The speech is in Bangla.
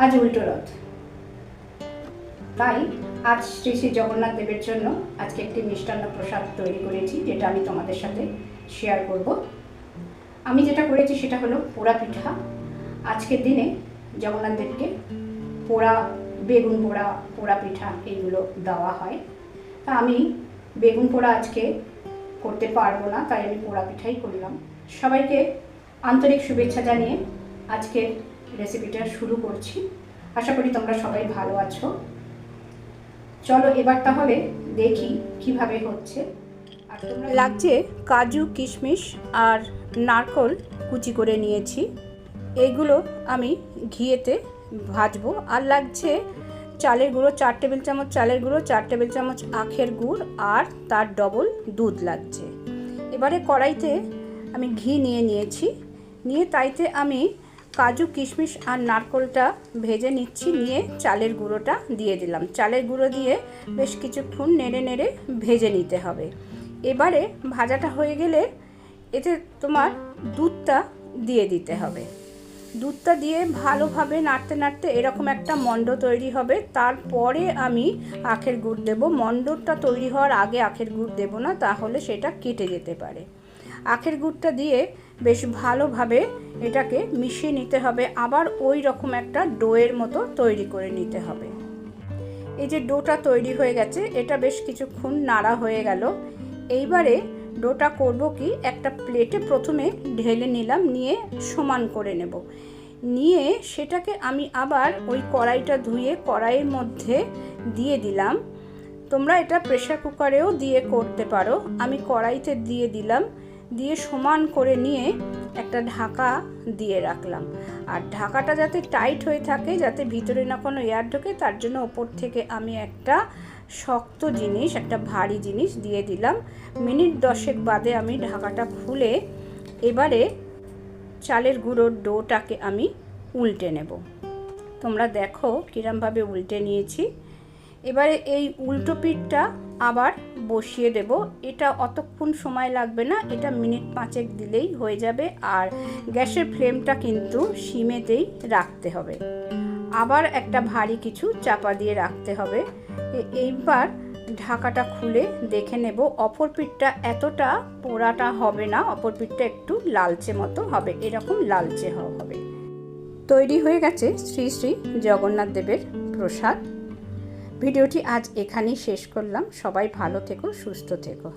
আজ উল্টো রথ, তাই আজ শ্রী শ্রী জগন্নাথ দেবের জন্য আজকে একটি মিষ্টান্ন প্রসাদ তৈরি করেছি, যেটা আমি তোমাদের সাথে শেয়ার করব। আমি যেটা করেছি সেটা হলো পোড়া পিঠা। আজকের দিনে জগন্নাথ দেবকে পোড়া বেগুন পোড়া, পোড়া পিঠা এইগুলো দেওয়া হয়। তা আমি বেগুন পোড়া আজকে করতে পারবো না, তাই আমি পোড়া পিঠাই করলাম। সবাইকে আন্তরিক শুভেচ্ছা জানিয়ে আজকের রেসিপিটা শুরু করছি। আশা করি তোমরা সবাই ভালো আছো। চলো এবার তাহলে দেখি কিভাবে হচ্ছে। আর তোমরা লাগছে কাজু, কিশমিশ আর নারকোল কুচি করে নিয়েছি, এইগুলো আমি ঘিয়েতে ভাজবো। আর লাগছে চালের গুঁড়ো 4 টেবিল চামচ, চালের গুঁড়ো 4 টেবিল চামচ, আখের গুড় আর তার ডবল দুধ লাগছে। এবারে কড়াইতে আমি ঘি নিয়েছি, নিয়ে তাইতে আমি কাজু, কিশমিশ আর নারকোলটা ভেজে নিচ্ছি। নিয়ে চালের গুঁড়োটা দিয়ে দিলাম। চালের গুঁড়ো দিয়ে বেশ কিছুক্ষণ নেড়ে নেড়ে ভেজে নিতে হবে। এবারে ভাজাটা হয়ে গেলে এতে তোমার দুধটা দিয়ে দিতে হবে। দুধটা দিয়ে ভালোভাবে নাড়তে নাড়তে এরকম একটা মণ্ড তৈরি হবে। তারপরে আমি আখের গুড় দেব। মণ্ডটা তৈরি হওয়ার আগে আখের গুড় দেব না, তাহলে সেটা কেটে যেতে পারে। আখের গুড়টা দিয়ে বেশ ভালোভাবে এটাকে মিশিয়ে নিতে হবে। আবার ওই রকম একটা ডোয়ের মতো তৈরি করে নিতে হবে। এই যে ডোটা তৈরি হয়ে গেছে, এটা বেশ কিছুক্ষণ নাড়া হয়ে গেল। এইবারে ডোটা করব কি, একটা প্লেটে প্রথমে ঢেলে নিলাম, নিয়ে সমান করে নেব। নিয়ে সেটাকে আমি আবার ওই কড়াইটা ধুয়ে কড়াইয়ের মধ্যে দিয়ে দিলাম। তোমরা এটা প্রেসার কুকারেও দিয়ে করতে পারো। আমি কড়াইতে দিয়ে দিলাম, দিয়ে সমান করে নিয়ে একটা ঢাকা দিয়ে রাখলাম। আর ঢাকাটা যাতে টাইট হয়ে থাকে, যাতে ভিতরে না কোনো এয়ার ঢোকে, তার জন্য ওপর থেকে আমি একটা শক্ত জিনিস, একটা ভারী জিনিস দিয়ে দিলাম। মিনিট 10 বাদে আমি ঢাকাটা খুলে এবারে চালের গুঁড়োর ডোটাকে আমি উল্টে নেব। তোমরা দেখো কিরমভাবে উল্টে নিয়েছি। এবারে এই উল্টো পিঠটা আবার বসিয়ে দেব। এটা অতক্ষণ সময় লাগবে না, এটা মিনিট 5 দিলেই হয়ে যাবে। আর গ্যাসের ফ্লেমটা কিন্তু সিমেতেই রাখতে হবে। আবার একটা ভারী কিছু চাপা দিয়ে রাখতে হবে। এইবার ঢাকাটা খুলে দেখে নেব। অপর পিঠটা এতটা পোড়াটা হবে না, অপর পিঠটা একটু লালচে মতো হবে, এরকম লালচে হবে। তৈরি হয়ে গেছে শ্রী শ্রী জগন্নাথ দেবের প্রসাদ। ভিডিওটি আজ এখানেই শেষ করলাম। সবাই ভালো থেকো, সুস্থ থেকো।